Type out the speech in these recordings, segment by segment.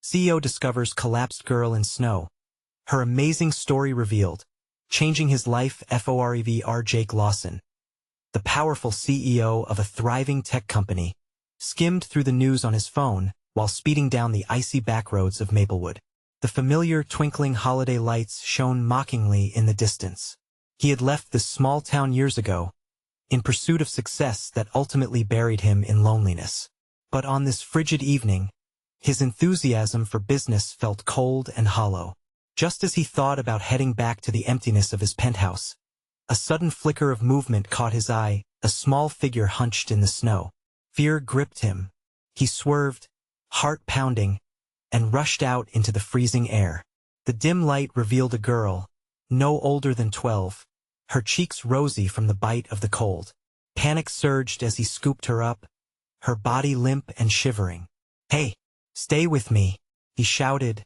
CEO discovers collapsed girl in snow. Her amazing story revealed. Changing his life. FOREVR Jake Lawson, the powerful CEO of a thriving tech company, skimmed through the news on his phone while speeding down the icy backroads of Maplewood. The familiar twinkling holiday lights shone mockingly in the distance. He had left this small town years ago, in pursuit of success that ultimately buried him in loneliness. But on this frigid evening, his enthusiasm for business felt cold and hollow. Just as he thought about heading back to the emptiness of his penthouse, a sudden flicker of movement caught his eye, a small figure hunched in the snow. Fear gripped him. He swerved, heart pounding, and rushed out into the freezing air. The dim light revealed a girl, no older than 12, her cheeks rosy from the bite of the cold. Panic surged as he scooped her up, her body limp and shivering. "Hey, stay with me," he shouted,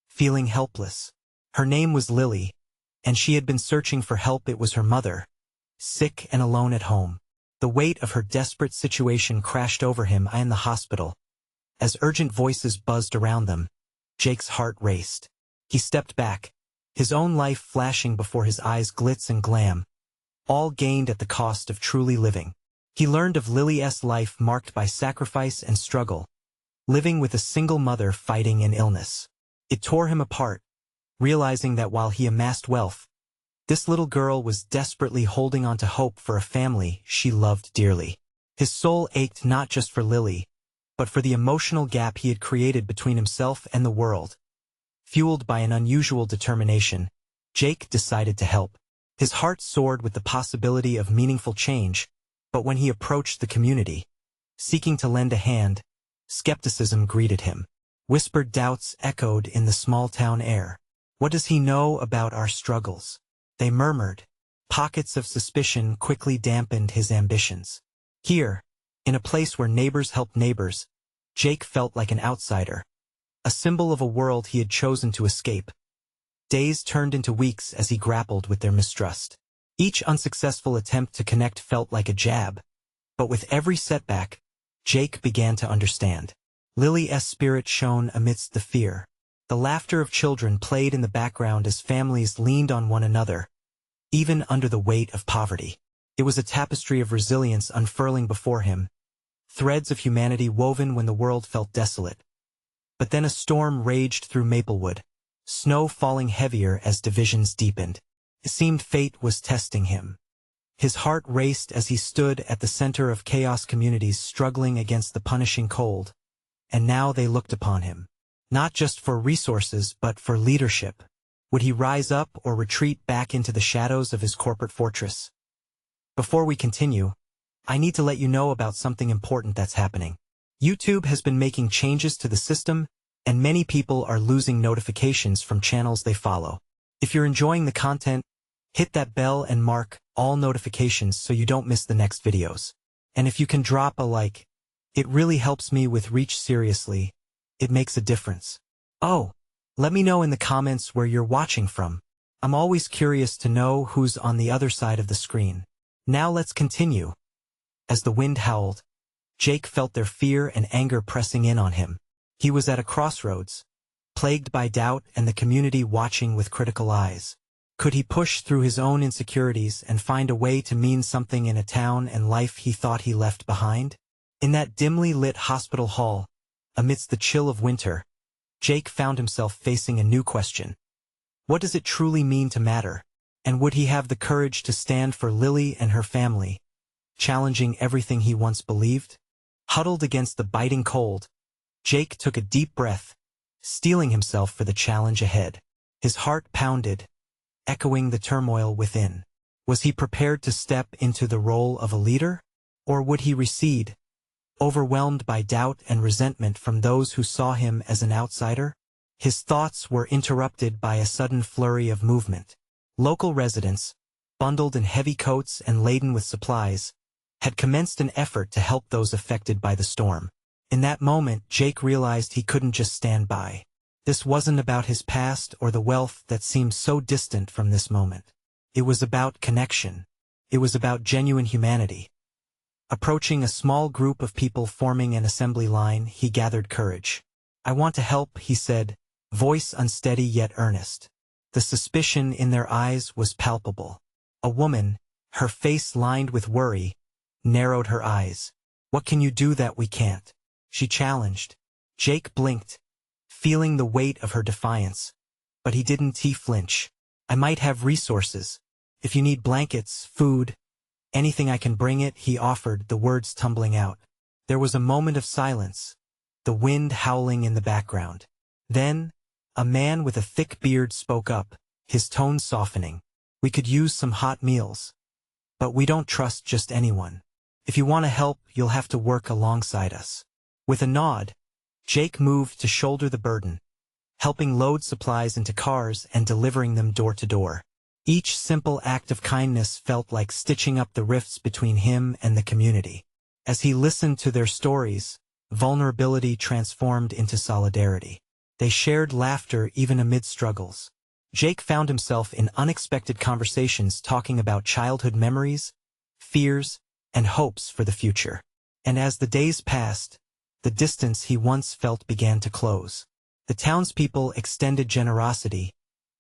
feeling helpless. Her name was Lily, and she had been searching for help. It was her mother, sick and alone at home. The weight of her desperate situation crashed over him in the hospital. As urgent voices buzzed around them, Jake's heart raced. He stepped back, his own life flashing before his eyes. Glitz and glam, all gained at the cost of truly living. He learned of Lily's life marked by sacrifice and struggle, living with a single mother fighting an illness. It tore him apart, realizing that while he amassed wealth, this little girl was desperately holding on to hope for a family she loved dearly. His soul ached not just for Lily, but for the emotional gap he had created between himself and the world. Fueled by an unusual determination, Jake decided to help. His heart soared with the possibility of meaningful change, but when he approached the community, seeking to lend a hand, skepticism greeted him. Whispered doubts echoed in the small-town air. "What does he know about our struggles?" they murmured. Pockets of suspicion quickly dampened his ambitions. Here, in a place where neighbors helped neighbors, Jake felt like an outsider, a symbol of a world he had chosen to escape. Days turned into weeks as he grappled with their mistrust. Each unsuccessful attempt to connect felt like a jab, but with every setback, Jake began to understand. Lily's spirit shone amidst the fear. The laughter of children played in the background as families leaned on one another, even under the weight of poverty. It was a tapestry of resilience unfurling before him, threads of humanity woven when the world felt desolate. But then a storm raged through Maplewood, snow falling heavier as divisions deepened. It seemed fate was testing him. His heart raced as he stood at the center of chaos, communities struggling against the punishing cold. And now they looked upon him, not just for resources but for leadership. Would he rise up or retreat back into the shadows of his corporate fortress? Before we continue, I need to let you know about something important that's happening. YouTube has been making changes to the system, and many people are losing notifications from channels they follow. If you're enjoying the content, hit that bell and mark all notifications so you don't miss the next videos. And if you can drop a like, it really helps me with reach. Seriously, it makes a difference. Oh, let me know in the comments where you're watching from. I'm always curious to know who's on the other side of the screen. Now let's continue. As the wind howled, Jake felt their fear and anger pressing in on him. He was at a crossroads, plagued by doubt and the community watching with critical eyes. Could he push through his own insecurities and find a way to mean something in a town and life he thought he left behind? In that dimly lit hospital hall, amidst the chill of winter, Jake found himself facing a new question. What does it truly mean to matter? And would he have the courage to stand for Lily and her family, challenging everything he once believed? Huddled against the biting cold, Jake took a deep breath, steeling himself for the challenge ahead. His heart pounded, echoing the turmoil within. Was he prepared to step into the role of a leader? Or would he recede, overwhelmed by doubt and resentment from those who saw him as an outsider? His thoughts were interrupted by a sudden flurry of movement. Local residents, bundled in heavy coats and laden with supplies, had commenced an effort to help those affected by the storm. In that moment, Jake realized he couldn't just stand by. This wasn't about his past or the wealth that seemed so distant from this moment. It was about connection. It was about genuine humanity. Approaching a small group of people forming an assembly line, he gathered courage. "I want to help," he said, voice unsteady yet earnest. The suspicion in their eyes was palpable. A woman, her face lined with worry, narrowed her eyes. "What can you do that we can't?" she challenged. Jake blinked, feeling the weight of her defiance. But he didn't flinch. "I might have resources. If you need blankets, food, anything I can bring it," he offered, the words tumbling out. There was a moment of silence, the wind howling in the background. Then, a man with a thick beard spoke up, his tone softening. "We could use some hot meals. But we don't trust just anyone. If you want to help, you'll have to work alongside us." With a nod, Jake moved to shoulder the burden, helping load supplies into cars and delivering them door to door. Each simple act of kindness felt like stitching up the rifts between him and the community. As he listened to their stories, vulnerability transformed into solidarity. They shared laughter even amid struggles. Jake found himself in unexpected conversations talking about childhood memories, fears, and hopes for the future. And as the days passed, the distance he once felt began to close. The townspeople extended generosity,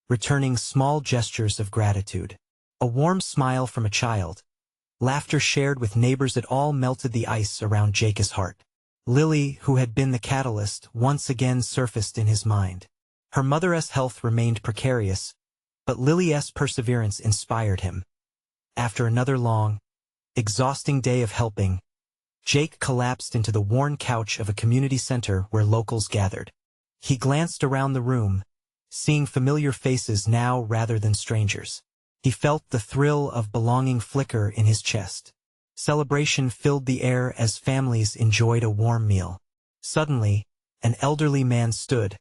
returning small gestures of gratitude. A warm smile from a child, laughter shared with neighbors, it all melted the ice around Jake's heart. Lily, who had been the catalyst, once again surfaced in his mind. Her mother's health remained precarious, but Lily's perseverance inspired him. After another long, exhausting day of helping, Jake collapsed into the worn couch of a community center where locals gathered. He glanced around the room, seeing familiar faces now rather than strangers. He felt the thrill of belonging flicker in his chest. Celebration filled the air as families enjoyed a warm meal. Suddenly, an elderly man stood,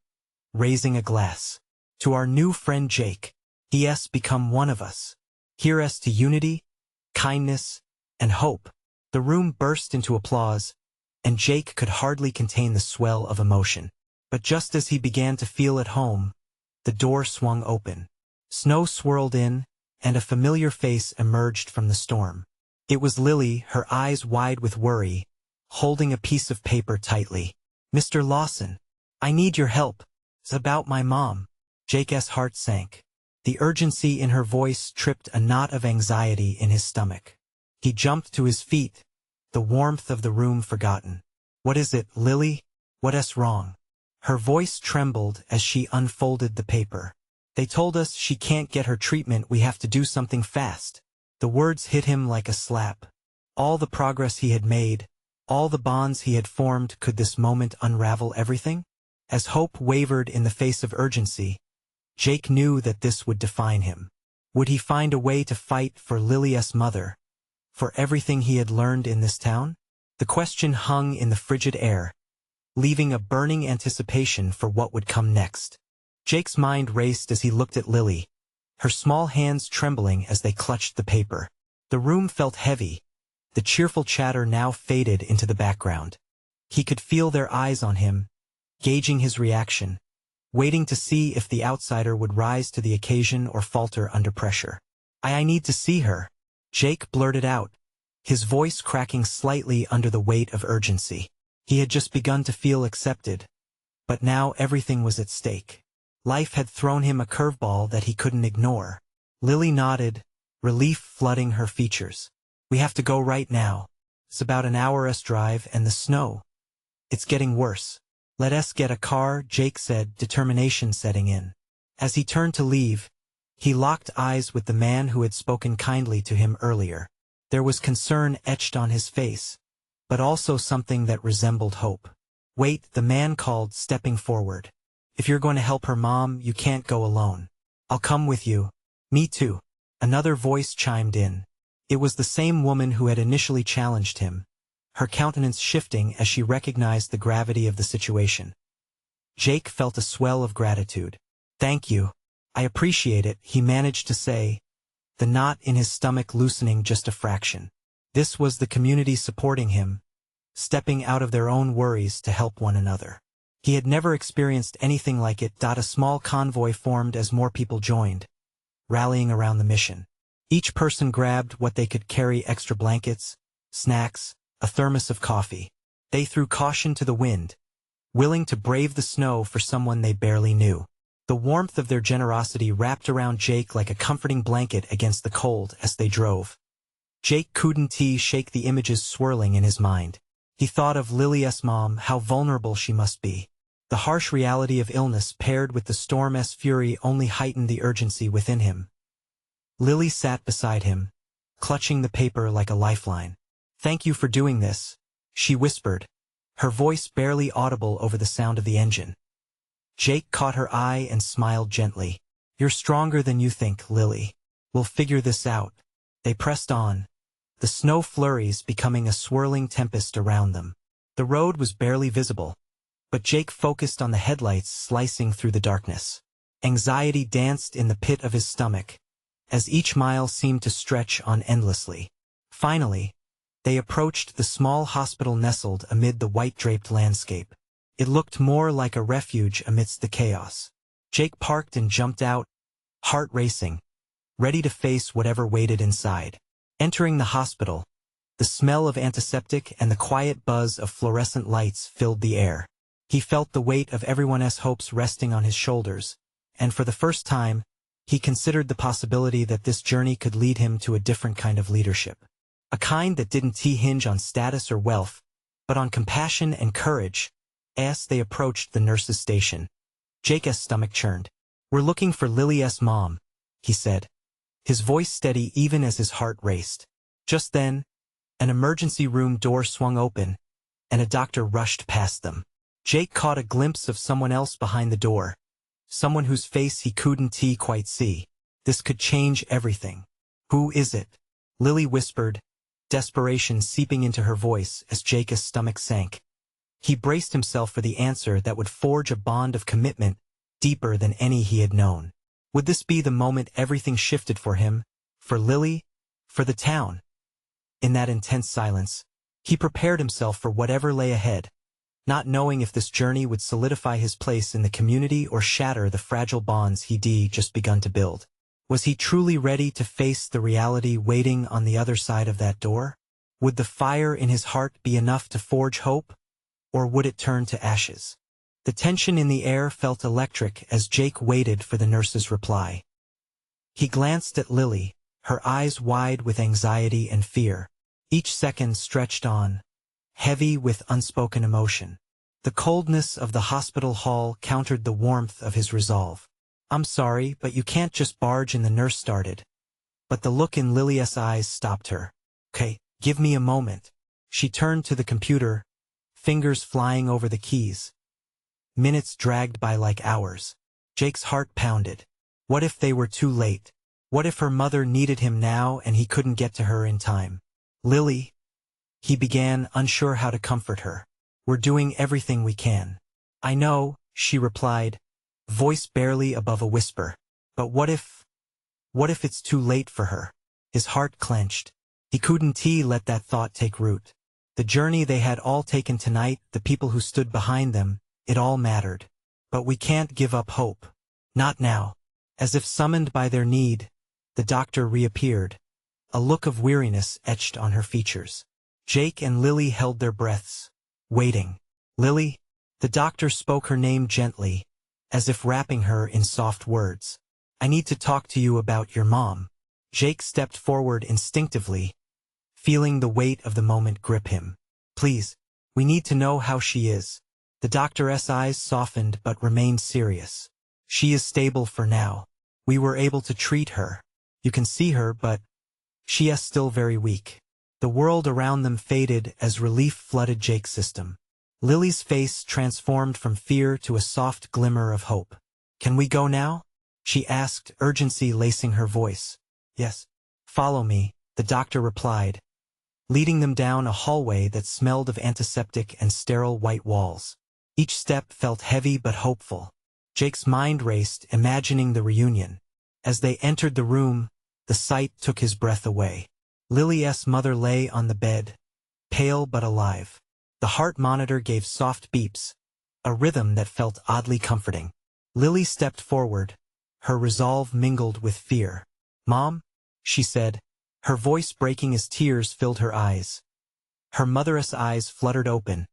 raising a glass. "To our new friend Jake. He has become one of us. Here's to unity, kindness, and hope." The room burst into applause, and Jake could hardly contain the swell of emotion. But just as he began to feel at home, the door swung open. Snow swirled in, and a familiar face emerged from the storm. It was Lily, her eyes wide with worry, holding a piece of paper tightly. "Mr. Lawson, I need your help. It's about my mom." Jake's heart sank. The urgency in her voice tripped a knot of anxiety in his stomach. He jumped to his feet, the warmth of the room forgotten. "What is it, Lily? What's wrong?" Her voice trembled as she unfolded the paper. "They told us she can't get her treatment. We have to do something fast." The words hit him like a slap. All the progress he had made, all the bonds he had formed, could this moment unravel everything? As hope wavered in the face of urgency, Jake knew that this would define him. Would he find a way to fight for Lily's mother, for everything he had learned in this town? The question hung in the frigid air, leaving a burning anticipation for what would come next. Jake's mind raced as he looked at Lily, her small hands trembling as they clutched the paper. The room felt heavy, the cheerful chatter now faded into the background. He could feel their eyes on him, gauging his reaction, waiting to see if the outsider would rise to the occasion or falter under pressure. I need to see her," Jake blurted out, his voice cracking slightly under the weight of urgency. He had just begun to feel accepted, but now everything was at stake. Life had thrown him a curveball that he couldn't ignore. Lily nodded, relief flooding her features. "We have to go right now. It's about an hour's drive, and the snow. It's getting worse. Let us get a car," Jake said, determination setting in. As he turned to leave, he locked eyes with the man who had spoken kindly to him earlier. There was concern etched on his face, but also something that resembled hope. "Wait," the man called, stepping forward. "If you're going to help her mom, you can't go alone. I'll come with you." "Me too," another voice chimed in. It was the same woman who had initially challenged him, her countenance shifting as she recognized the gravity of the situation. Jake felt a swell of gratitude. "Thank you. I appreciate it," he managed to say, the knot in his stomach loosening just a fraction. This was the community supporting him, stepping out of their own worries to help one another. He had never experienced anything like it. A small convoy formed as more people joined, rallying around the mission. Each person grabbed what they could carry: extra blankets, snacks, a thermos of coffee. They threw caution to the wind, willing to brave the snow for someone they barely knew. The warmth of their generosity wrapped around Jake like a comforting blanket against the cold as they drove. Jake couldn't shake the images swirling in his mind. He thought of Lily's mom, how vulnerable she must be. The harsh reality of illness paired with the storm's fury only heightened the urgency within him. Lily sat beside him, clutching the paper like a lifeline. "Thank you for doing this," she whispered, her voice barely audible over the sound of the engine. Jake caught her eye and smiled gently. "You're stronger than you think, Lily. We'll figure this out." They pressed on, the snow flurries becoming a swirling tempest around them. The road was barely visible, but Jake focused on the headlights slicing through the darkness. Anxiety danced in the pit of his stomach, as each mile seemed to stretch on endlessly. Finally, they approached the small hospital nestled amid the white-draped landscape. It looked more like a refuge amidst the chaos. Jake parked and jumped out, heart racing, ready to face whatever waited inside. Entering the hospital, the smell of antiseptic and the quiet buzz of fluorescent lights filled the air. He felt the weight of everyone's hopes resting on his shoulders, and for the first time, he considered the possibility that this journey could lead him to a different kind of leadership. A kind that didn't hinge on status or wealth, but on compassion and courage. As they approached the nurse's station, Jake's stomach churned. "We're looking for Lily's mom," he said, his voice steady even as his heart raced. Just then, an emergency room door swung open, and a doctor rushed past them. Jake caught a glimpse of someone else behind the door, someone whose face he couldn't quite see. This could change everything. "Who is it?" Lily whispered, desperation seeping into her voice as Jake's stomach sank. He braced himself for the answer that would forge a bond of commitment deeper than any he had known. Would this be the moment everything shifted for him, for Lily, for the town? In that intense silence, he prepared himself for whatever lay ahead, not knowing if this journey would solidify his place in the community or shatter the fragile bonds he'd just begun to build. Was he truly ready to face the reality waiting on the other side of that door? Would the fire in his heart be enough to forge hope? Or would it turn to ashes? The tension in the air felt electric as Jake waited for the nurse's reply. He glanced at Lily, her eyes wide with anxiety and fear. Each second stretched on, heavy with unspoken emotion. The coldness of the hospital hall countered the warmth of his resolve. "I'm sorry, but you can't just barge in," the nurse started. But the look in Lily's eyes stopped her. "Okay, give me a moment." She turned to the computer, fingers flying over the keys. Minutes dragged by like hours. Jake's heart pounded. What if they were too late? What if her mother needed him now and he couldn't get to her in time? "Lily," he began, unsure how to comfort her. "We're doing everything we can." "I know," she replied, voice barely above a whisper. "But what if it's too late for her?" His heart clenched. He couldn't let that thought take root. The journey they had all taken tonight, the people who stood behind them, it all mattered. But we can't give up hope. Not now. As if summoned by their need, the doctor reappeared, a look of weariness etched on her features. Jake and Lily held their breaths, waiting. "Lily," the doctor spoke her name gently, as if wrapping her in soft words. "I need to talk to you about your mom." Jake stepped forward instinctively, feeling the weight of the moment grip him. "Please, we need to know how she is." The doctor's eyes softened but remained serious. "She is stable for now. We were able to treat her. You can see her, but she is still very weak." The world around them faded as relief flooded Jake's system. Lily's face transformed from fear to a soft glimmer of hope. "Can we go now?" she asked, urgency lacing her voice. "Yes. Follow me," the doctor replied, leading them down a hallway that smelled of antiseptic and sterile white walls. Each step felt heavy but hopeful. Jake's mind raced, imagining the reunion. As they entered the room, the sight took his breath away. Lily's mother lay on the bed, pale but alive. The heart monitor gave soft beeps, a rhythm that felt oddly comforting. Lily stepped forward, her resolve mingled with fear. "Mom," she said, her voice breaking as tears filled her eyes. Her mother's eyes fluttered open,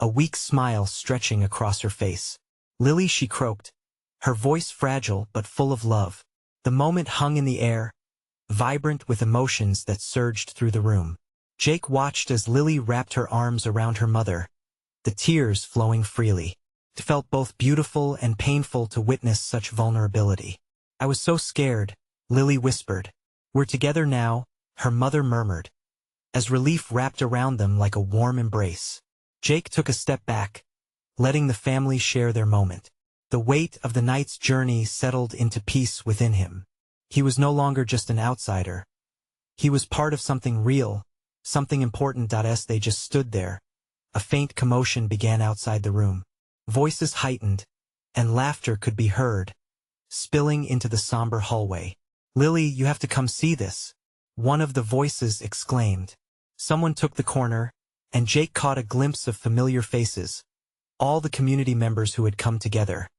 a weak smile stretching across her face. "Lily," she croaked, her voice fragile but full of love. The moment hung in the air, vibrant with emotions that surged through the room. Jake watched as Lily wrapped her arms around her mother, the tears flowing freely. It felt both beautiful and painful to witness such vulnerability. "I was so scared," Lily whispered. "We're together now," her mother murmured, as relief wrapped around them like a warm embrace. Jake took a step back, letting the family share their moment. The weight of the night's journey settled into peace within him. He was no longer just an outsider. He was part of something real, something important. As they just stood there, a faint commotion began outside the room. Voices heightened, and laughter could be heard, spilling into the somber hallway. "Lily, you have to come see this," one of the voices exclaimed. Someone took the corner, and Jake caught a glimpse of familiar faces, all the community members who had come together.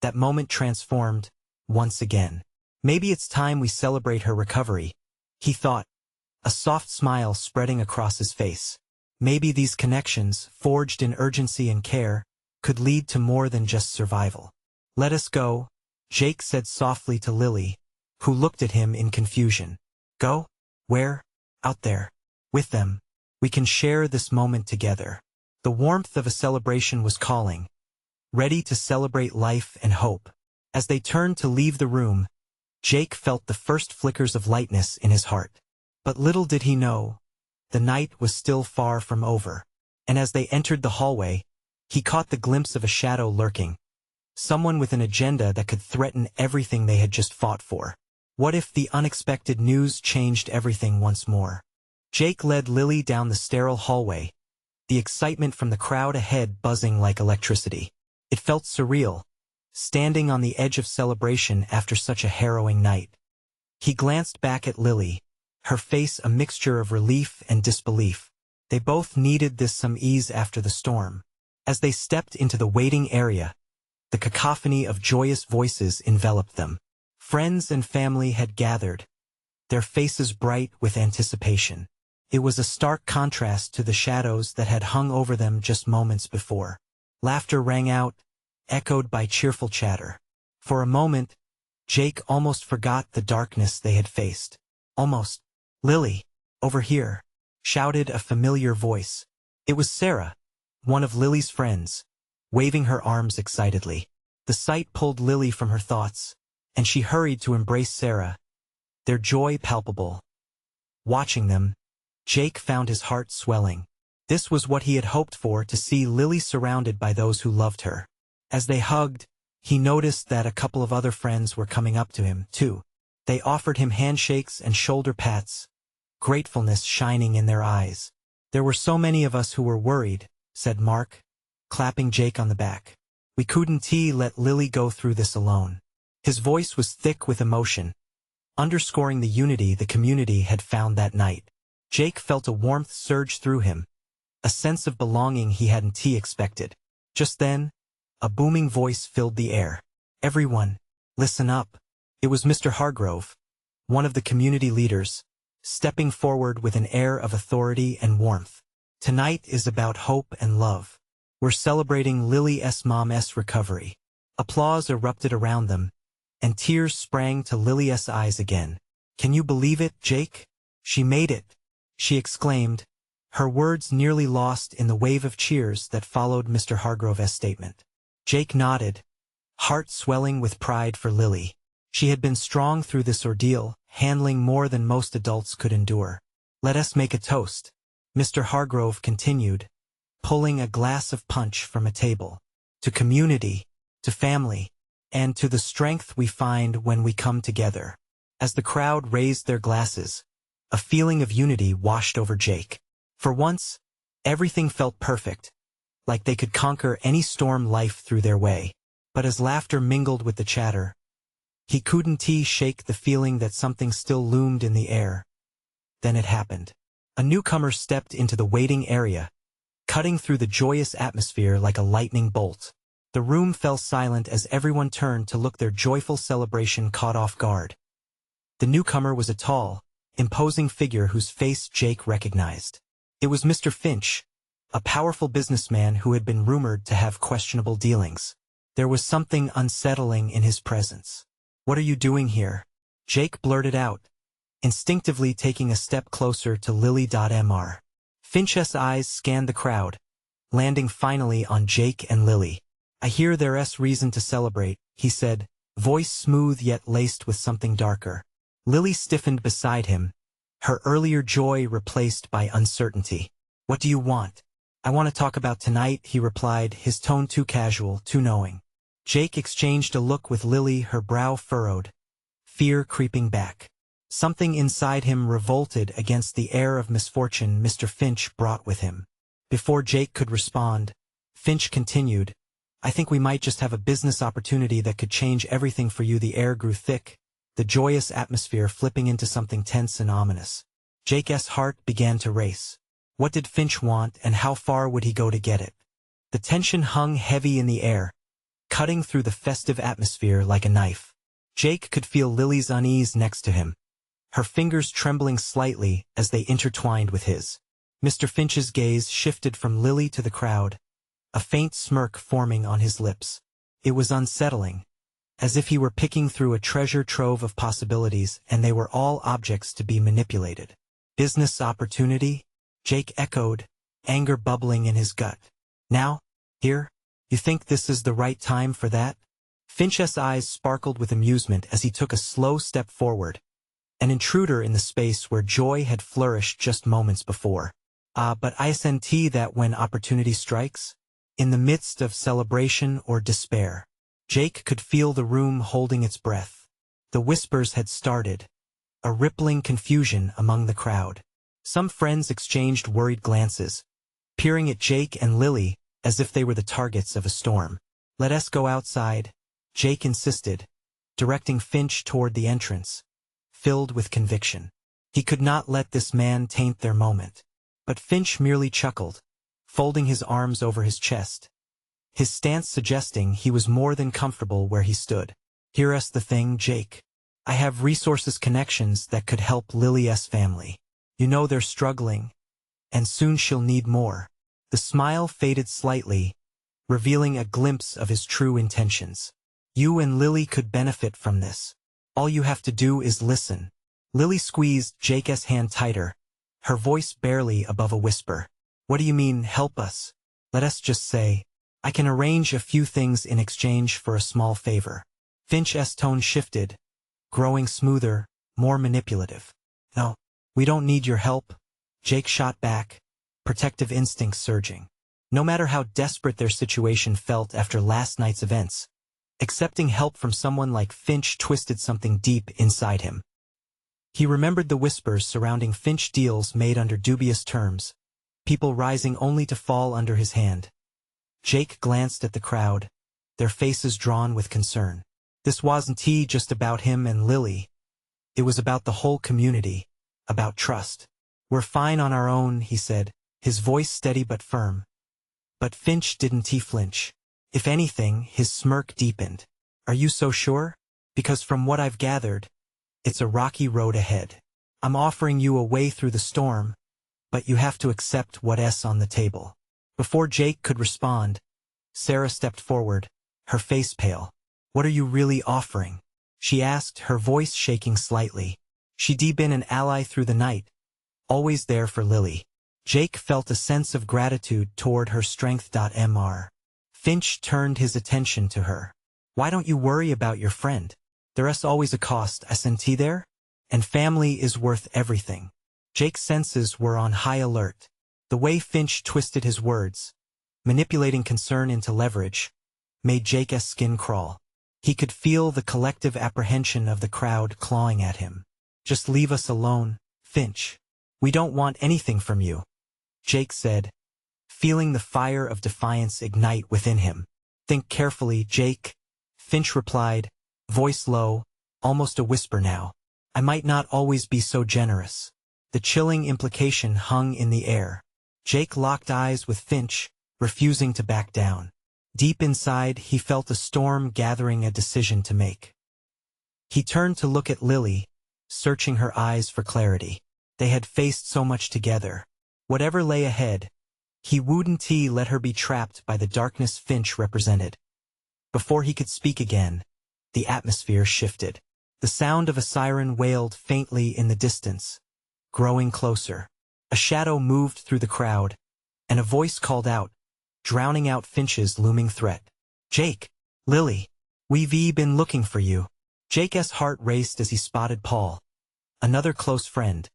That moment transformed, once again. "Maybe it's time we celebrate her recovery," he thought, a soft smile spreading across his face. Maybe these connections, forged in urgency and care, could lead to more than just survival. "Let us go," Jake said softly to Lily, who looked at him in confusion. "Go? Where?" "Out there. With them. We can share this moment together." The warmth of a celebration was calling, ready to celebrate life and hope. As they turned to leave the room, Jake felt the first flickers of lightness in his heart. But little did he know, the night was still far from over. And as they entered the hallway, he caught the glimpse of a shadow lurking, someone with an agenda that could threaten everything they had just fought for. What if the unexpected news changed everything once more? Jake led Lily down the sterile hallway, the excitement from the crowd ahead buzzing like electricity. It felt surreal, standing on the edge of celebration after such a harrowing night. He glanced back at Lily, her face a mixture of relief and disbelief. They both needed this some ease after the storm. As they stepped into the waiting area, the cacophony of joyous voices enveloped them. Friends and family had gathered, their faces bright with anticipation. It was a stark contrast to the shadows that had hung over them just moments before. Laughter rang out, echoed by cheerful chatter. For a moment, Jake almost forgot the darkness they had faced. Almost. "Lily, over here," shouted a familiar voice. It was Sarah, one of Lily's friends, waving her arms excitedly. The sight pulled Lily from her thoughts, and she hurried to embrace Sarah, their joy palpable. Watching them, Jake found his heart swelling. This was what he had hoped for, to see Lily surrounded by those who loved her. As they hugged, he noticed that a couple of other friends were coming up to him, too. They offered him handshakes and shoulder pats, gratefulness shining in their eyes. "There were so many of us who were worried," said Mark, clapping Jake on the back. "We couldn't let Lily go through this alone." His voice was thick with emotion, underscoring the unity the community had found that night. Jake felt a warmth surge through him, a sense of belonging he hadn't expected. Just then, a booming voice filled the air. "Everyone, listen up." It was Mr. Hargrove, one of the community leaders, stepping forward with an air of authority and warmth. "Tonight is about hope and love. We're celebrating Lily's mom's recovery." Applause erupted around them, and tears sprang to Lily's eyes again. "Can you believe it, Jake? She made it," she exclaimed, her words nearly lost in the wave of cheers that followed Mr. Hargrove's statement. Jake nodded, heart swelling with pride for Lily. She had been strong through this ordeal, handling more than most adults could endure. "Let us make a toast," Mr. Hargrove continued, pulling a glass of punch from a table. "To community, to family, and to the strength we find when we come together." As the crowd raised their glasses, a feeling of unity washed over Jake. For once, everything felt perfect, like they could conquer any storm life threw their way. But as laughter mingled with the chatter, he couldn't shake the feeling that something still loomed in the air. Then it happened. A newcomer stepped into the waiting area, cutting through the joyous atmosphere like a lightning bolt. The room fell silent as everyone turned to look, their joyful celebration caught off guard. The newcomer was a tall, imposing figure whose face Jake recognized. It was Mr. Finch, a powerful businessman who had been rumored to have questionable dealings. There was something unsettling in his presence. "What are you doing here?" Jake blurted out, instinctively taking a step closer to Lily.Mr. Finch's eyes scanned the crowd, landing finally on Jake and Lily. "I hear there's reason to celebrate," he said, voice smooth yet laced with something darker. Lily stiffened beside him, her earlier joy replaced by uncertainty. "What do you want?" "I want to talk about tonight," he replied, his tone too casual, too knowing. Jake exchanged a look with Lily, her brow furrowed, fear creeping back. Something inside him revolted against the air of misfortune Mr. Finch brought with him. Before Jake could respond, Finch continued, "I think we might just have a business opportunity that could change everything for you." The air grew thick, the joyous atmosphere flipping into something tense and ominous. Jake's heart began to race. What did Finch want, and how far would he go to get it? The tension hung heavy in the air, cutting through the festive atmosphere like a knife. Jake could feel Lily's unease next to him, her fingers trembling slightly as they intertwined with his. Mr. Finch's gaze shifted from Lily to the crowd, a faint smirk forming on his lips. It was unsettling, as if he were picking through a treasure trove of possibilities and they were all objects to be manipulated. "Business opportunity?" Jake echoed, anger bubbling in his gut. "Now? Here? You think this is the right time for that?" Finch's eyes sparkled with amusement as he took a slow step forward, an intruder in the space where joy had flourished just moments before. But isn't that when opportunity strikes? In the midst of celebration or despair? Jake could feel the room holding its breath. The whispers had started, a rippling confusion among the crowd. Some friends exchanged worried glances, peering at Jake and Lily as if they were the targets of a storm. "Let us go outside," Jake insisted, directing Finch toward the entrance, filled with conviction. He could not let this man taint their moment. But Finch merely chuckled, folding his arms over his chest, his stance suggesting he was more than comfortable where he stood. "Here's the thing, Jake. I have resources connections that could help Lily's family. You know they're struggling, and soon she'll need more." The smile faded slightly, revealing a glimpse of his true intentions. "You and Lily could benefit from this. All you have to do is listen." Lily squeezed Jake's hand tighter, her voice barely above a whisper. "What do you mean, help us?" "Let us just say, I can arrange a few things in exchange for a small favor." Finch's tone shifted, growing smoother, more manipulative. "No, we don't need your help," Jake shot back, protective instincts surging. No matter how desperate their situation felt after last night's events, accepting help from someone like Finch twisted something deep inside him. He remembered the whispers surrounding Finch deals made under dubious terms, people rising only to fall under his hand. Jake glanced at the crowd, their faces drawn with concern. This wasn't just about him and Lily. It was about the whole community, about trust. "We're fine on our own," he said, his voice steady but firm. But Finch didn't flinch. If anything, his smirk deepened. "Are you so sure? Because from what I've gathered, it's a rocky road ahead. I'm offering you a way through the storm, but you have to accept what's on the table." Before Jake could respond, Sarah stepped forward, her face pale. "What are you really offering?" she asked, her voice shaking slightly. She'd been an ally through the night, always there for Lily. Jake felt a sense of gratitude toward her strength.Mr. Finch turned his attention to her. "Why don't you worry about your friend? There's always a cost, isn't there? And family is worth everything." Jake's senses were on high alert. The way Finch twisted his words, manipulating concern into leverage, made Jake's skin crawl. He could feel the collective apprehension of the crowd clawing at him. "Just leave us alone, Finch. We don't want anything from you," Jake said, feeling the fire of defiance ignite within him. "Think carefully, Jake," Finch replied, voice low, almost a whisper now. "I might not always be so generous." The chilling implication hung in the air. Jake locked eyes with Finch, refusing to back down. Deep inside, he felt a storm gathering, a decision to make. He turned to look at Lily, searching her eyes for clarity. They had faced so much together. Whatever lay ahead, He wouldn't let her be trapped by the darkness Finch represented. Before he could speak again, the atmosphere shifted. The sound of a siren wailed faintly in the distance, growing closer. A shadow moved through the crowd, and a voice called out, drowning out Finch's looming threat. "Jake! Lily! We've been looking for you." Jake's heart raced as he spotted Paul, another close friend,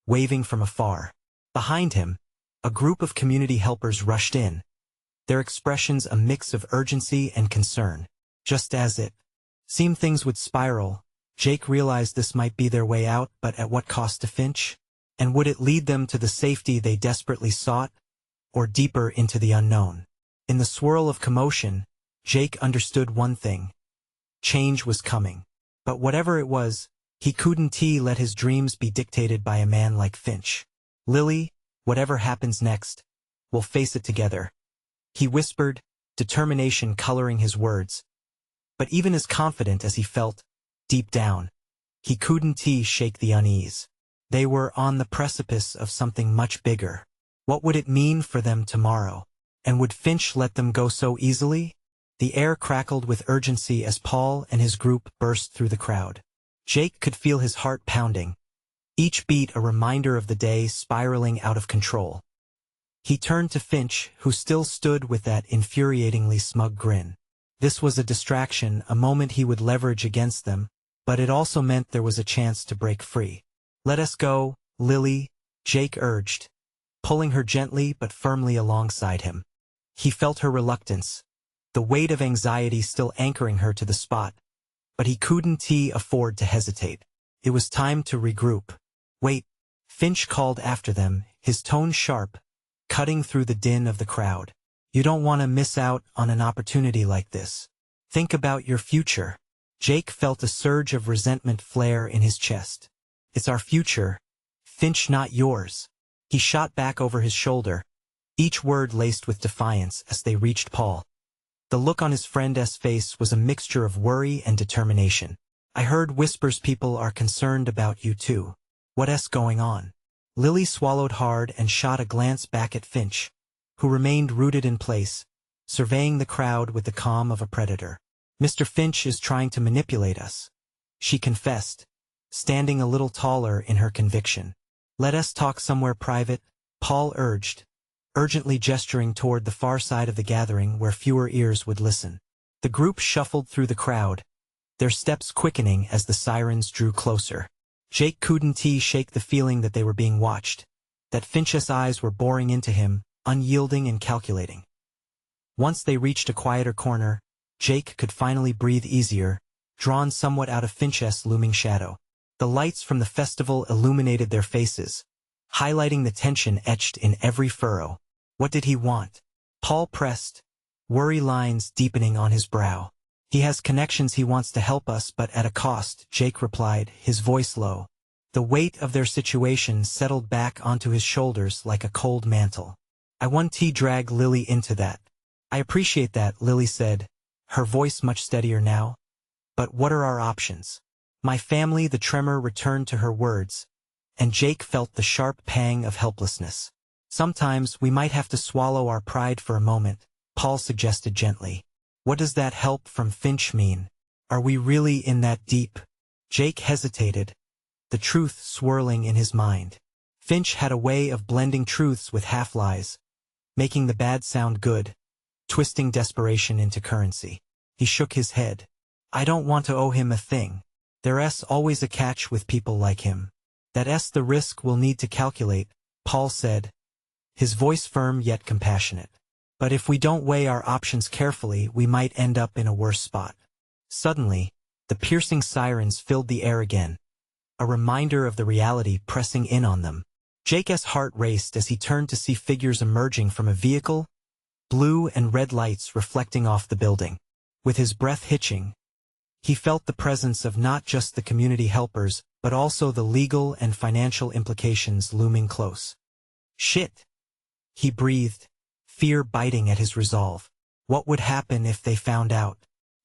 waving from afar. Behind him, a group of community helpers rushed in, their expressions a mix of urgency and concern. Just as it seemed things would spiral, Jake realized this might be their way out, but at what cost to Finch? And would it lead them to the safety they desperately sought, or deeper into the unknown? In the swirl of commotion, Jake understood one thing. Change was coming. But whatever it was, he couldn't let his dreams be dictated by a man like Finch. "Lily, whatever happens next, we'll face it together," he whispered, determination coloring his words. But even as confident as he felt, deep down, he couldn't shake the unease. They were on the precipice of something much bigger. What would it mean for them tomorrow? And would Finch let them go so easily? The air crackled with urgency as Paul and his group burst through the crowd. Jake could feel his heart pounding, each beat a reminder of the day spiraling out of control. He turned to Finch, who still stood with that infuriatingly smug grin. This was a distraction, a moment he would leverage against them, but it also meant there was a chance to break free. "Let us go, Lily," Jake urged, pulling her gently but firmly alongside him. He felt her reluctance, the weight of anxiety still anchoring her to the spot, but he couldn't afford to hesitate. It was time to regroup. "Wait," Finch called after them, his tone sharp, cutting through the din of the crowd. "You don't want to miss out on an opportunity like this. Think about your future." Jake felt a surge of resentment flare in his chest. "It's our future, Finch, not yours." He shot back over his shoulder, each word laced with defiance as they reached Paul. The look on his friend's face was a mixture of worry and determination. "I heard whispers people are concerned about you too. What's going on?" Lily swallowed hard and shot a glance back at Finch, who remained rooted in place, surveying the crowd with the calm of a predator. "Mr. Finch is trying to manipulate us," she confessed, standing a little taller in her conviction. "Let us talk somewhere private," Paul urged, urgently gesturing toward the far side of the gathering where fewer ears would listen. The group shuffled through the crowd, their steps quickening as the sirens drew closer. Jake couldn't shake the feeling that they were being watched, that Finch's eyes were boring into him, unyielding and calculating. Once they reached a quieter corner, Jake could finally breathe easier, drawn somewhat out of Finch's looming shadow. The lights from the festival illuminated their faces, highlighting the tension etched in every furrow. What did he want? Paul pressed, worry lines deepening on his brow. "He has connections, he wants to help us, but at a cost," Jake replied, his voice low. The weight of their situation settled back onto his shoulders like a cold mantle. "I want to drag Lily into that." "I appreciate that," Lily said, her voice much steadier now. "But what are our options?" "My family," the tremor returned to her words, and Jake felt the sharp pang of helplessness. "Sometimes we might have to swallow our pride for a moment," Paul suggested gently. "What does that help from Finch mean? Are we really in that deep?" Jake hesitated, the truth swirling in his mind. Finch had a way of blending truths with half-lies, making the bad sound good, twisting desperation into currency. He shook his head. "I don't want to owe him a thing. There's always a catch with people like him. That's the risk we'll need to calculate," Paul said, his voice firm yet compassionate. "But if we don't weigh our options carefully, we might end up in a worse spot." Suddenly, the piercing sirens filled the air again, a reminder of the reality pressing in on them. Jake's heart raced as he turned to see figures emerging from a vehicle, blue and red lights reflecting off the building. With his breath hitching, he felt the presence of not just the community helpers, but also the legal and financial implications looming close. "Shit," he breathed, fear biting at his resolve. What would happen if they found out?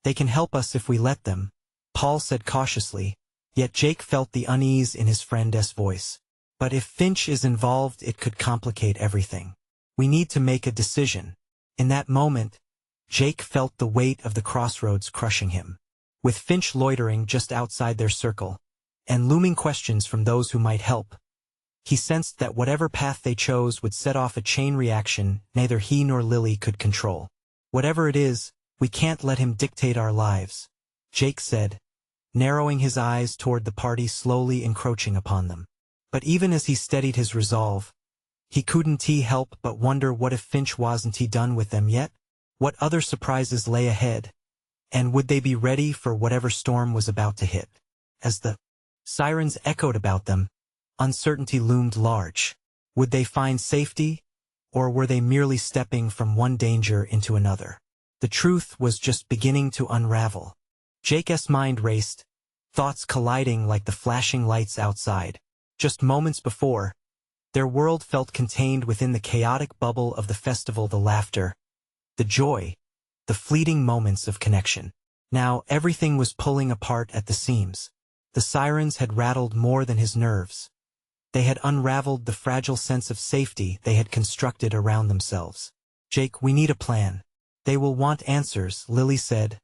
"They can help us if we let them," Paul said cautiously, yet Jake felt the unease in his friend's voice. "But if Finch is involved, it could complicate everything." We need to make a decision. In that moment, Jake felt the weight of the crossroads crushing him. With Finch loitering just outside their circle, and looming questions from those who might help, he sensed that whatever path they chose would set off a chain reaction neither he nor Lily could control. Whatever it is, we can't let him dictate our lives, Jake said, narrowing his eyes toward the party slowly encroaching upon them. But even as he steadied his resolve, he couldn't help but wonder what if Finch wasn't done with them yet? What other surprises lay ahead? And would they be ready for whatever storm was about to hit? As the sirens echoed about them, uncertainty loomed large. Would they find safety, or were they merely stepping from one danger into another? The truth was just beginning to unravel. Jake's mind raced, thoughts colliding like the flashing lights outside. Just moments before, their world felt contained within the chaotic bubble of the festival, the laughter, the joy, the fleeting moments of connection. Now everything was pulling apart at the seams. The sirens had rattled more than his nerves. They had unraveled the fragile sense of safety they had constructed around themselves. Jake, we need a plan. They will want answers, Lily said,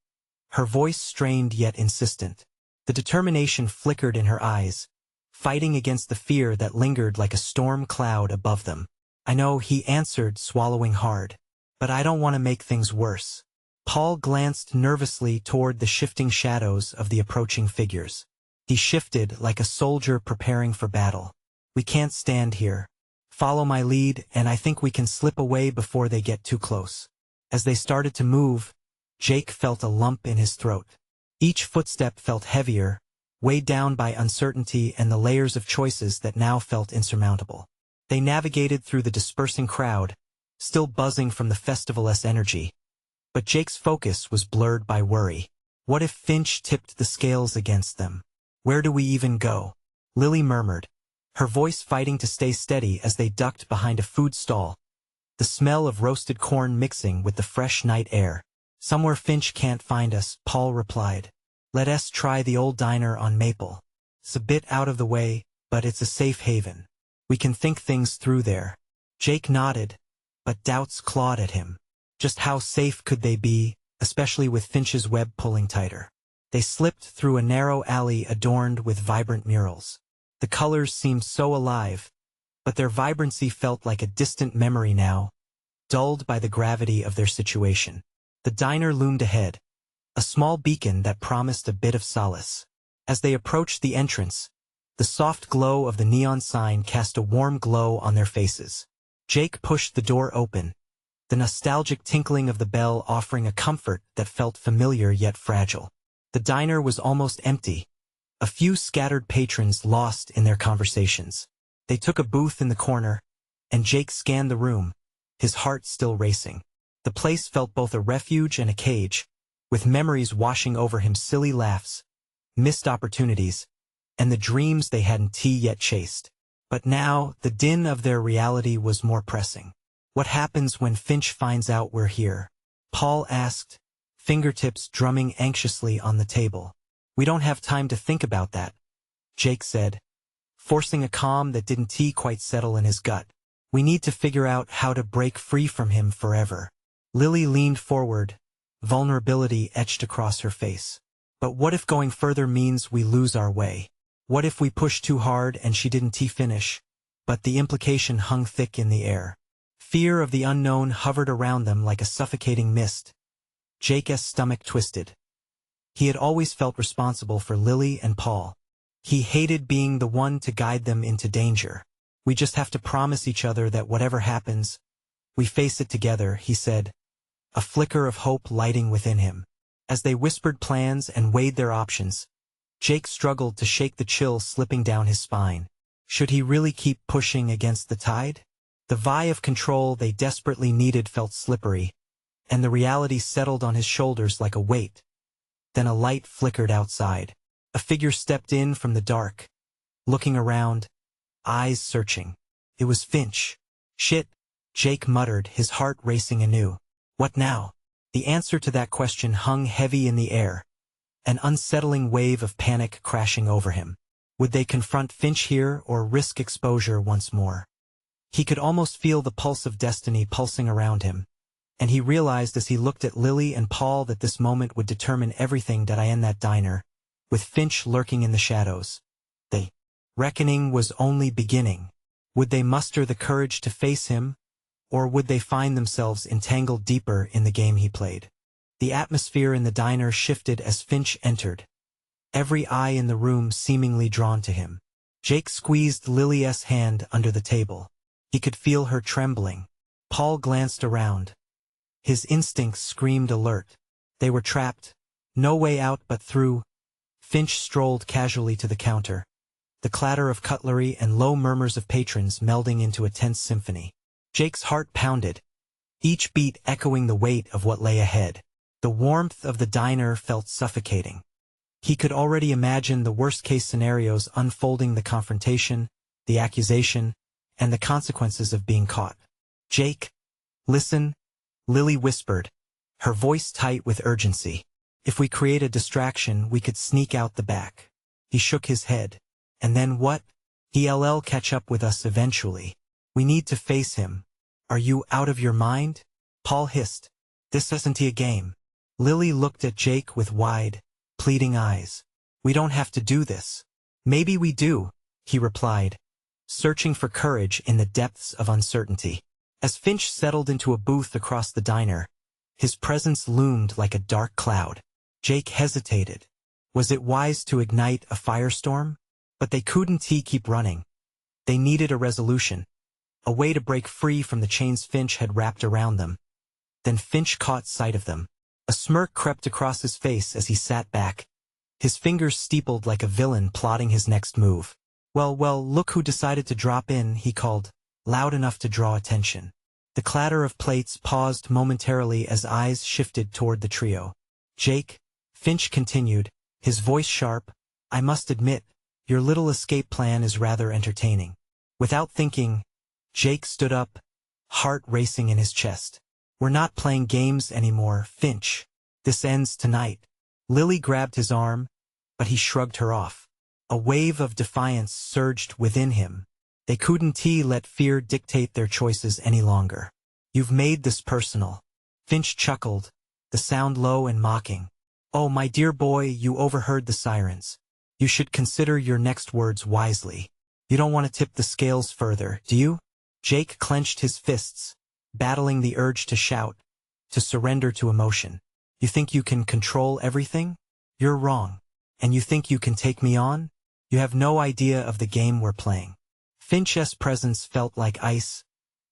her voice strained yet insistent. The determination flickered in her eyes, fighting against the fear that lingered like a storm cloud above them. I know, he answered, swallowing hard. But I don't want to make things worse. Paul glanced nervously toward the shifting shadows of the approaching figures. He shifted like a soldier preparing for battle. We can't stand here. Follow my lead, and I think we can slip away before they get too close. As they started to move, Jake felt a lump in his throat. Each footstep felt heavier, weighed down by uncertainty and the layers of choices that now felt insurmountable. They navigated through the dispersing crowd, still buzzing from the festival's energy. But Jake's focus was blurred by worry. What if Finch tipped the scales against them? Where do we even go? Lily murmured, her voice fighting to stay steady as they ducked behind a food stall, the smell of roasted corn mixing with the fresh night air. Somewhere Finch can't find us, Paul replied. Let us try the old diner on Maple. It's a bit out of the way, but it's a safe haven. We can think things through there. Jake nodded, but doubts clawed at him. Just how safe could they be, especially with Finch's web pulling tighter? They slipped through a narrow alley adorned with vibrant murals. The colors seemed so alive, but their vibrancy felt like a distant memory now, dulled by the gravity of their situation. The diner loomed ahead, a small beacon that promised a bit of solace. As they approached the entrance, the soft glow of the neon sign cast a warm glow on their faces. Jake pushed the door open, the nostalgic tinkling of the bell offering a comfort that felt familiar yet fragile. The diner was almost empty, a few scattered patrons lost in their conversations. They took a booth in the corner, and Jake scanned the room, his heart still racing. The place felt both a refuge and a cage, with memories washing over him, silly laughs, missed opportunities, and the dreams they hadn't yet chased. But now, the din of their reality was more pressing. What happens when Finch finds out we're here? Paul asked, fingertips drumming anxiously on the table. We don't have time to think about that, Jake said, forcing a calm that didn't quite settle in his gut. We need to figure out how to break free from him forever. Lily leaned forward, vulnerability etched across her face. But what if going further means we lose our way? What if we push too hard and she didn't finish? But the implication hung thick in the air. Fear of the unknown hovered around them like a suffocating mist. Jake's stomach twisted. He had always felt responsible for Lily and Paul. He hated being the one to guide them into danger. We just have to promise each other that whatever happens, we face it together, he said, a flicker of hope lighting within him. As they whispered plans and weighed their options, Jake struggled to shake the chill slipping down his spine. Should he really keep pushing against the tide? The vibe of control they desperately needed felt slippery, and the reality settled on his shoulders like a weight. Then a light flickered outside. A figure stepped in from the dark, looking around, eyes searching. It was Finch. Shit, Jake muttered, his heart racing anew. What now? The answer to that question hung heavy in the air, an unsettling wave of panic crashing over him. Would they confront Finch here or risk exposure once more? He could almost feel the pulse of destiny pulsing around him, and he realized as he looked at Lily and Paul that this moment would determine everything that I in that diner, with Finch lurking in the shadows. The reckoning was only beginning. Would they muster the courage to face him, or would they find themselves entangled deeper in the game he played? The atmosphere in the diner shifted as Finch entered, every eye in the room seemingly drawn to him. Jake squeezed Lily's hand under the table. He could feel her trembling. Paul glanced around. His instincts screamed alert. They were trapped. No way out but through. Finch strolled casually to the counter, the clatter of cutlery and low murmurs of patrons melding into a tense symphony. Jake's heart pounded, each beat echoing the weight of what lay ahead. The warmth of the diner felt suffocating. He could already imagine the worst-case scenarios unfolding: the confrontation, the accusation, and the consequences of being caught. "Jake, listen," Lily whispered, her voice tight with urgency. "If we create a distraction, we could sneak out the back." He shook his head. "And then what? He'll catch up with us eventually. We need to face him." "Are you out of your mind?" Paul hissed. "This isn't a game." Lily looked at Jake with wide, pleading eyes. "We don't have to do this." "Maybe we do," he replied, searching for courage in the depths of uncertainty. As Finch settled into a booth across the diner, his presence loomed like a dark cloud. Jake hesitated. Was it wise to ignite a firestorm? But they couldn't keep running. They needed a resolution, a way to break free from the chains Finch had wrapped around them. Then Finch caught sight of them. A smirk crept across his face as he sat back, his fingers steepled like a villain plotting his next move. Well, look who decided to drop in," he called, loud enough to draw attention. The clatter of plates paused momentarily as eyes shifted toward the trio. "Jake," Finch continued, his voice sharp, "I must admit, your little escape plan is rather entertaining." Without thinking, Jake stood up, heart racing in his chest. "We're not playing games anymore, Finch. This ends tonight." Lily grabbed his arm, but he shrugged her off. A wave of defiance surged within him. They couldn't let fear dictate their choices any longer. "You've made this personal." Finch chuckled, the sound low and mocking. "Oh, my dear boy, you overheard the sirens. You should consider your next words wisely. You don't want to tip the scales further, do you?" Jake clenched his fists, battling the urge to shout, to surrender to emotion. "You think you can control everything? You're wrong. And you think you can take me on? You have no idea of the game we're playing." Finch's presence felt like ice,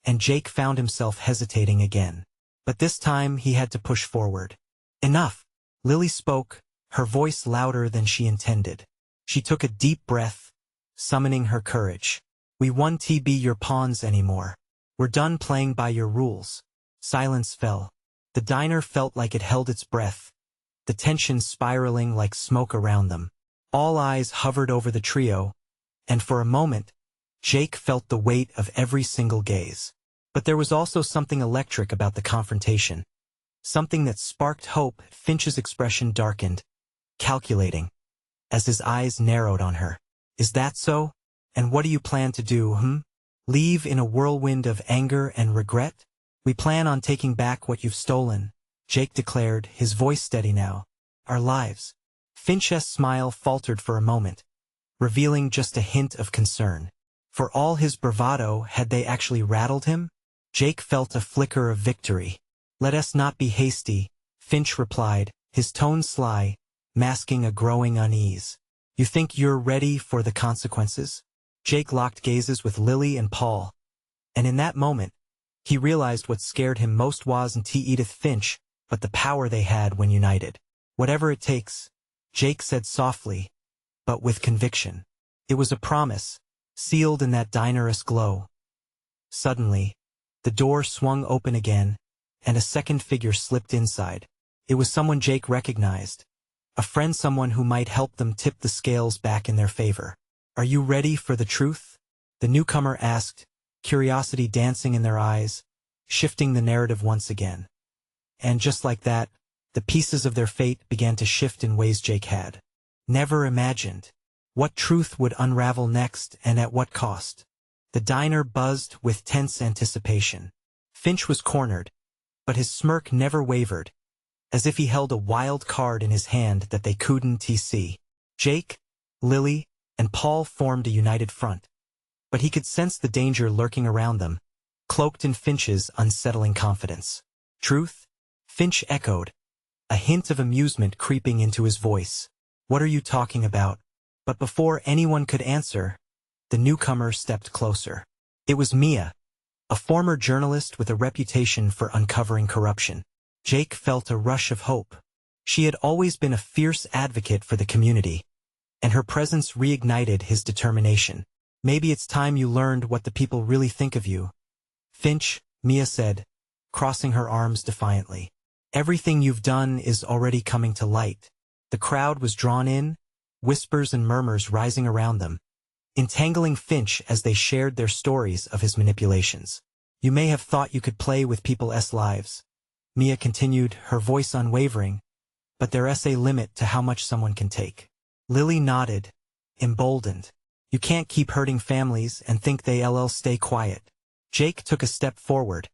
and Jake found himself hesitating again. But this time he had to push forward. "Enough!" Lily spoke, her voice louder than she intended. She took a deep breath, summoning her courage. "We won't be your pawns anymore. We're done playing by your rules." Silence fell. The diner felt like it held its breath, the tension spiraling like smoke around them. All eyes hovered over the trio, and for a moment, Jake felt the weight of every single gaze. But there was also something electric about the confrontation. Something that sparked hope. Finch's expression darkened, calculating, as his eyes narrowed on her. "Is that so? And what do you plan to do, Leave in a whirlwind of anger and regret?" "We plan on taking back what you've stolen," Jake declared, his voice steady now. "Our lives." Finch's smile faltered for a moment, revealing just a hint of concern. For all his bravado, had they actually rattled him? Jake felt a flicker of victory. "Let us not be hasty," Finch replied, his tone sly, masking a growing unease. "You think you're ready for the consequences?" Jake locked gazes with Lily and Paul, and in that moment, he realized what scared him most wasn't Edith Finch, but the power they had when united. "Whatever it takes," Jake said softly, but with conviction. It was a promise, sealed in that dinerous glow. Suddenly, the door swung open again, and a second figure slipped inside. It was someone Jake recognized, a friend, someone who might help them tip the scales back in their favor. "Are you ready for the truth?" the newcomer asked, curiosity dancing in their eyes, shifting the narrative once again. And just like that, the pieces of their fate began to shift in ways Jake had never imagined. What truth would unravel next, and at what cost? The diner buzzed with tense anticipation. Finch was cornered, but his smirk never wavered, as if he held a wild card in his hand that they couldn't see. Jake, Lily, and Paul formed a united front, but he could sense the danger lurking around them, cloaked in Finch's unsettling confidence. Truth? Finch echoed, a hint of amusement creeping into his voice. What are you talking about? But before anyone could answer, the newcomer stepped closer. It was Mia, a former journalist with a reputation for uncovering corruption. Jake felt a rush of hope. She had always been a fierce advocate for the community, and her presence reignited his determination. Maybe it's time you learned what the people really think of you. Finch, Mia said, crossing her arms defiantly. Everything you've done is already coming to light. The crowd was drawn in, whispers and murmurs rising around them, entangling Finch as they shared their stories of his manipulations. You may have thought you could play with people's lives, Mia continued, her voice unwavering, but there's a limit to how much someone can take. Lily nodded, emboldened. You can't keep hurting families and think they'll stay quiet. Jake took a step forward,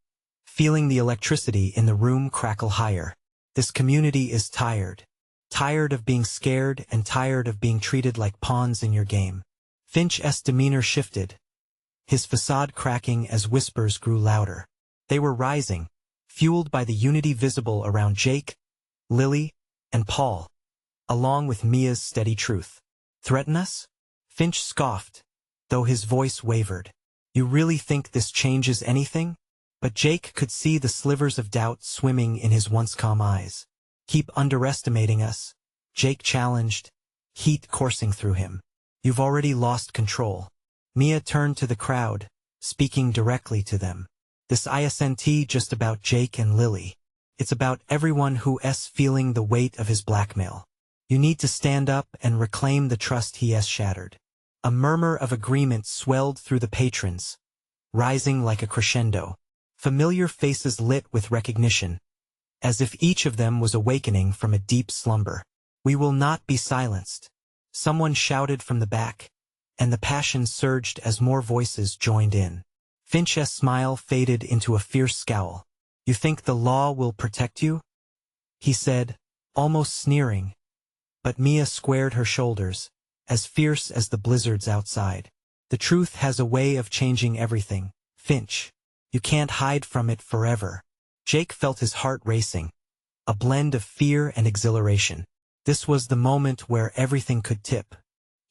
feeling the electricity in the room crackle higher. This community is tired. Tired of being scared and tired of being treated like pawns in your game. Finch's demeanor shifted, his facade cracking as whispers grew louder. They were rising, fueled by the unity visible around Jake, Lily, and Paul, along with Mia's steady truth. Threaten us? Finch scoffed, though his voice wavered. You really think this changes anything? But Jake could see the slivers of doubt swimming in his once calm eyes. Keep underestimating us, Jake challenged, heat coursing through him. You've already lost control. Mia turned to the crowd, speaking directly to them. This isn't just about Jake and Lily. It's about everyone who's feeling the weight of his blackmail. You need to stand up and reclaim the trust he has shattered. A murmur of agreement swelled through the patrons, rising like a crescendo. Familiar faces lit with recognition, as if each of them was awakening from a deep slumber. We will not be silenced, someone shouted from the back, and the passion surged as more voices joined in. Finch's smile faded into a fierce scowl. You think the law will protect you? He said, almost sneering. But Mia squared her shoulders, as fierce as the blizzards outside. The truth has a way of changing everything, Finch. You can't hide from it forever. Jake felt his heart racing, a blend of fear and exhilaration. This was the moment where everything could tip.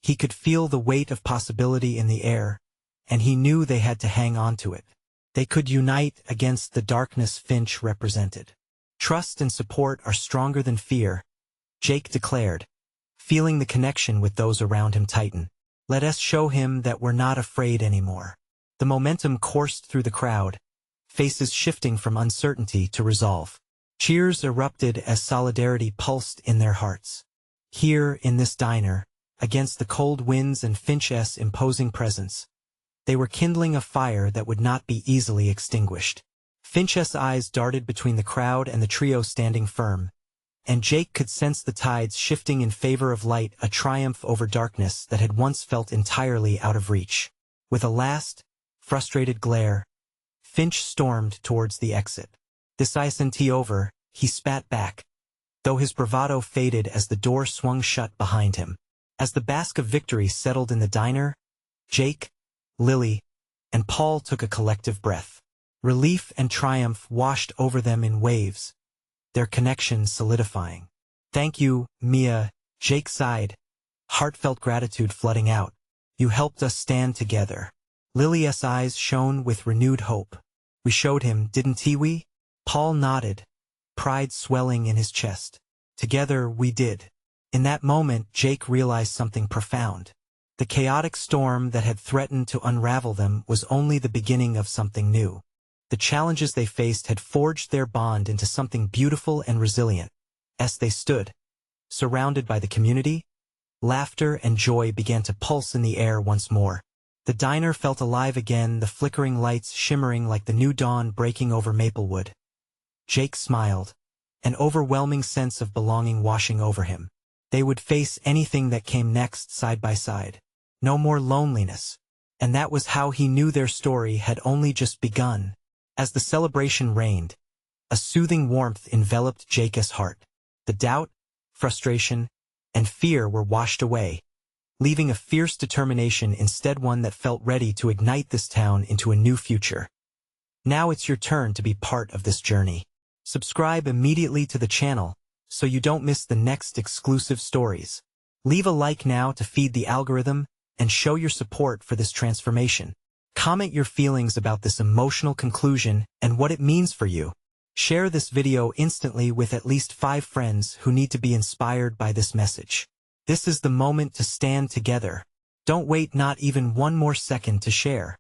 He could feel the weight of possibility in the air, and he knew they had to hang on to it. They could unite against the darkness Finch represented. Trust and support are stronger than fear, Jake declared, feeling the connection with those around him tighten. Let us show him that we're not afraid anymore. The momentum coursed through the crowd, faces shifting from uncertainty to resolve. Cheers erupted as solidarity pulsed in their hearts. Here, in this diner, against the cold winds and Finch's imposing presence, they were kindling a fire that would not be easily extinguished. Finch's eyes darted between the crowd and the trio standing firm, and Jake could sense the tides shifting in favor of light, a triumph over darkness that had once felt entirely out of reach. With a last, frustrated glare, Finch stormed towards the exit. This isn't over, he spat back, though his bravado faded as the door swung shut behind him. As the bask of victory settled in the diner, Jake, Lily, and Paul took a collective breath. Relief and triumph washed over them in waves, their connection solidifying. Thank you, Mia, Jake sighed, heartfelt gratitude flooding out. You helped us stand together. Lily's eyes shone with renewed hope. We showed him, didn't we? Paul nodded, pride swelling in his chest. Together we did. In that moment, Jake realized something profound. The chaotic storm that had threatened to unravel them was only the beginning of something new. The challenges they faced had forged their bond into something beautiful and resilient. As they stood, surrounded by the community, laughter and joy began to pulse in the air once more. The diner felt alive again, the flickering lights shimmering like the new dawn breaking over Maplewood. Jake smiled, an overwhelming sense of belonging washing over him. They would face anything that came next side by side. No more loneliness, And that was how he knew their story had only just begun. As the celebration reigned, a soothing warmth enveloped Jake's heart. The doubt, frustration, and fear were washed away, leaving a fierce determination instead, one that felt ready to ignite this town into a new future. Now it's your turn to be part of this journey. Subscribe immediately to the channel so you don't miss the next exclusive stories. Leave a like now to feed the algorithm and show your support for this transformation. Comment your feelings about this emotional conclusion and what it means for you. Share this video instantly with at least 5 friends who need to be inspired by this message. This is the moment to stand together. Don't wait not even one more second to share.